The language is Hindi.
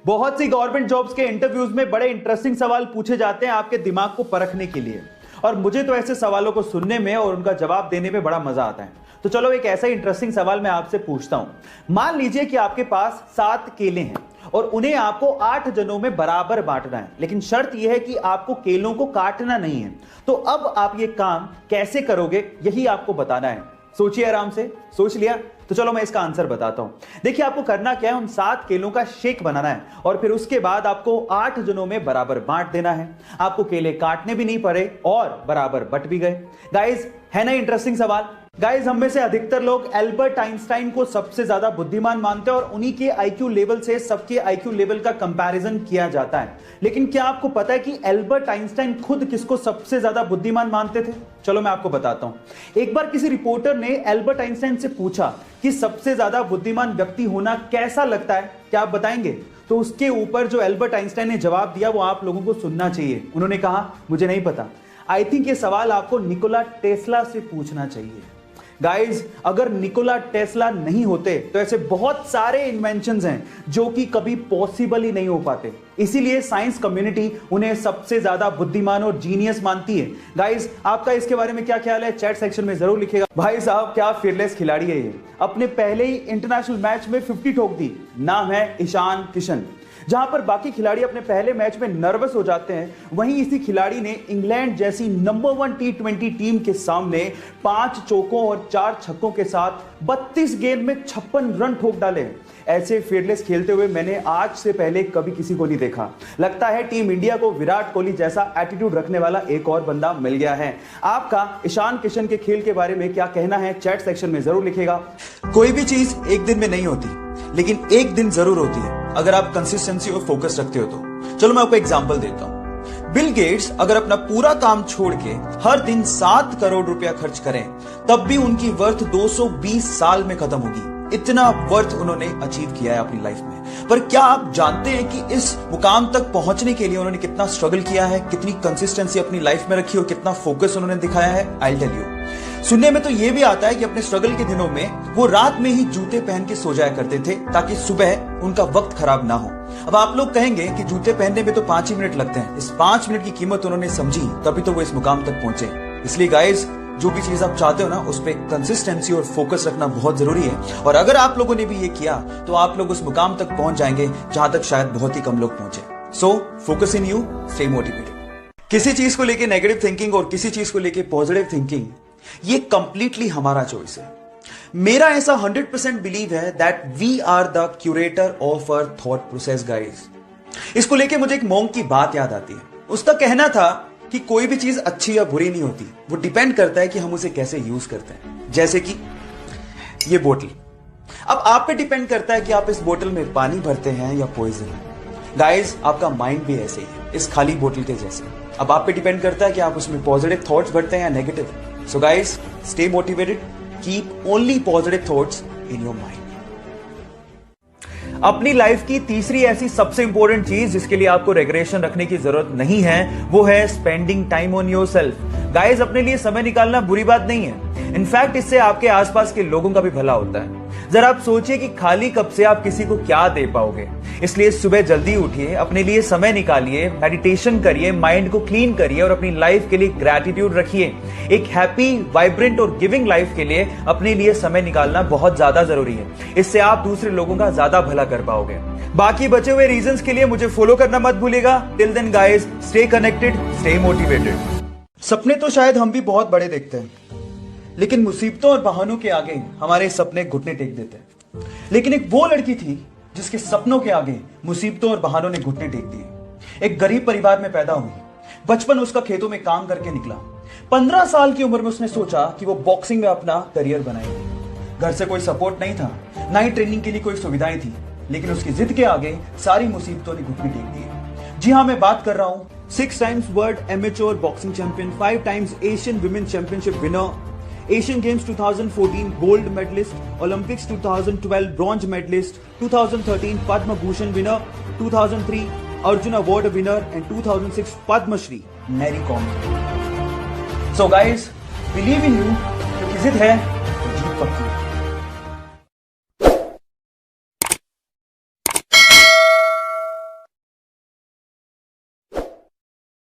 बहुत सी गवर्नमेंट जॉब्स के इंटरव्यूज में बड़े इंटरेस्टिंग सवाल पूछे जाते हैं आपके दिमाग को परखने के लिए, और मुझे तो ऐसे सवालों को सुनने में और उनका जवाब देने में बड़ा मजा आता है। तो चलो एक ऐसा इंटरेस्टिंग सवाल मैं आपसे पूछता हूं। मान लीजिए कि आपके पास 7 केले हैं और उन्हें आपको 8 जनों में बराबर बांटना है, लेकिन शर्त यह है कि आपको केलों को काटना नहीं है। तो अब आप ये काम कैसे करोगे, यही आपको बताना है। सोचिए, आराम से सोच लिया? तो चलो मैं इसका आंसर बताता हूं। देखिए, आपको करना क्या है, उन 7 केलों का शेक बनाना है और फिर उसके बाद आपको 8 जनों में बराबर बांट देना है। आपको केले काटने भी नहीं पड़े और बराबर बट भी गए। गाइस, है ना इंटरेस्टिंग सवाल? गाइस, हम में से अधिकतर लोग एल्बर्ट आइंस्टाइन को सबसे ज्यादा बुद्धिमान मानते हैं और उन्हीं के आईक्यू लेवल से सबके आईक्यू लेवल का कंपैरिजन किया जाता है। लेकिन क्या आपको पता है कि एल्बर्ट आइंस्टाइन खुद किसको सबसे ज्यादा बुद्धिमान मानते थे? चलो मैं आपको बताता हूं। एक बार किसी रिपोर्टर ने एल्बर्ट आइंस्टाइन से पूछा कि सबसे ज्यादा बुद्धिमान व्यक्ति होना कैसा लगता है, क्या आप बताएंगे? तो उसके ऊपर जो एल्बर्ट आइंस्टाइन ने जवाब दिया वो आप लोगों को सुनना चाहिए। उन्होंने कहा, मुझे नहीं पता। आई थिंक ये सवाल आपको निकोला टेस्ला से पूछना चाहिए। गाइज, अगर निकोला टेस्ला नहीं होते तो ऐसे बहुत सारे इन्वेंशंस हैं जो कि कभी पॉसिबल ही नहीं हो पाते। इसीलिए साइंस कम्युनिटी उन्हें सबसे ज्यादा बुद्धिमान और जीनियस मानती है। गाइज, आपका इसके बारे में क्या ख्याल है? चैट सेक्शन में जरूर लिखिएगा। भाई साहब, क्या फियरलेस खिलाड़ी है ये। अपने पहले ही इंटरनेशनल मैच में 50 ठोक दी। नाम है ईशान किशन। जहां पर बाकी खिलाड़ी अपने पहले मैच में नर्वस हो जाते हैं, वहीं इसी खिलाड़ी ने इंग्लैंड जैसी नंबर 1 T20 टीम के सामने 5 चौकों और 4 छक्कों के साथ 32 गेंद में 56 रन ठोक डाले। ऐसे फील्डलेस खेलते हुए मैंने आज से पहले कभी किसी को नहीं देखा। लगता है टीम इंडिया को विराट कोहली जैसा एटीट्यूड रखने वाला एक और बंदा मिल गया है। आपका ईशान किशन के खेल के बारे में क्या कहना है? चैट सेक्शन में जरूर लिखेगा। कोई भी चीज एक दिन में नहीं होती, लेकिन एक दिन जरूर होती है अगर आप कंसिस्टेंसी और फोकस रखते हो तो। चलो मैं आपको एग्जांपल देता हूं। बिल गेट्स अगर अपना पूरा काम छोड़ के हर दिन 7 करोड़ रुपया खर्च करें, तब भी उनकी वर्थ 220 साल में खत्म होगी। इतना वर्थ उन्होंने अचीव किया है अपनी लाइफ में। पर क्या आप जानते हैं कि इस मुकाम तक पहुंचने के लिए उन्होंने कितना स्ट्रगल किया है, कितनी कंसिस्टेंसी अपनी लाइफ में रखी और कितना फोकस उन्होंने दिखाया है? I tell you. सुनने में तो यह भी आता है कि अपने स्ट्रगल के दिनों में वो रात में ही जूते पहन के सो जाया करते थे ताकि सुबह उनका वक्त खराब ना हो। अब आप लोग कहेंगे कि जूते पहनने में तो 5 ही मिनट लगते हैं। इस 5 मिनट की कीमत उन्होंने समझी, तभी तो वो इस मुकाम तक पहुंचे। इसलिए गाइस, जो भी चीज आप चाहते हो ना, उस पर कंसिस्टेंसी और फोकस रखना बहुत जरूरी है। और अगर आप लोगों ने भी ये किया तो आप लोग उस मुकाम तक पहुंच जाएंगे जहां तक शायद बहुत ही कम लोग पहुंचे। So focus in you, stay motivated. किसी चीज को लेके नेगेटिव थिंकिंग और किसी चीज को लेके पॉजिटिव थिंकिंग, ये कंप्लीटली हमारा चॉइस है। मेरा ऐसा 100% बिलीव है that we are the curator of our thought process guys. इसको लेके मुझे एक मॉन्क की बात याद आती है। उसका कहना था कि कोई भी चीज अच्छी या बुरी नहीं होती, वो डिपेंड करता है कि हम उसे कैसे यूज करते हैं। जैसे कि ये बोतल, अब आप पे डिपेंड करता है कि आप इस बोतल में पानी भरते हैं या पॉइजन। गाइस, आपका माइंड भी ऐसे ही है, इस खाली बोतल के जैसे। अब आप पे डिपेंड करता है कि आप उसमें पॉजिटिव थॉट्स भरते हैं या negative. So guys, stay motivated, keep only positive thoughts in your mind. अपनी लाइफ की तीसरी ऐसी सबसे इंपॉर्टेंट चीज जिसके लिए आपको रेगुलेशन रखने की जरूरत नहीं है, वो है spending time on yourself. Guys, अपने लिए समय निकालना बुरी बात नहीं है। इनफैक्ट इससे आपके आसपास के लोगों का भी भला होता है। जरा आप सोचिए कि खाली कप से आप किसी को क्या दे पाओगे। इसलिए सुबह जल्दी उठिए, अपने लिए समय निकालिए, मेडिटेशन करिए, माइंड को क्लीन करिए और अपनी लाइफ के लिए ग्रैटिट्यूड रखिए। एक हैप्पी, वाइब्रेंट और गिविंग लाइफ के लिए अपने लिए समय निकालना बहुत ज्यादा जरूरी है। इससे आप दूसरे लोगों का ज्यादा भला कर पाओगे। बाकी बचे हुए रीजंस के लिए मुझे फॉलो करना मत भूलिएगा। Till then guys, stay connected, stay motivated. सपने तो शायद हम भी बहुत बड़े देखते हैं, लेकिन मुसीबतों और बहानों के आगे हमारे सपने घुटने टेक देते हैं। लेकिन एक वो लड़की थी जिसके सपनों के आगे मुसीबतों और बहानों ने घुटने टेक दिए। एक गरीब परिवार में पैदा हुई। बचपन उसका खेतों में काम करके निकला। 15 साल की उम्र में उसने सोचा कि वो बॉक्सिंग में अपना करियर बनाएगी। घर से कोई सपोर्ट नहीं था, ना ही ट्रेनिंग के लिए कोई सुविधाएं थी, लेकिन उसकी जिद के आगे सारी मुसीबतों ने घुटने टेक दिए। जी हाँ, मैं बात कर रहा हूं 6 times world amateur boxing champion, 5 times Asian women championship winner, Asian Games 2014 gold medalist, Olympics 2012 bronze medalist, 2013 Padma Bhushan winner, 2003 Arjuna Award winner and 2006 Padma Shri, Mary Kom। So guys, believe in you, क्योंकि जिद है तो जीत पक्की।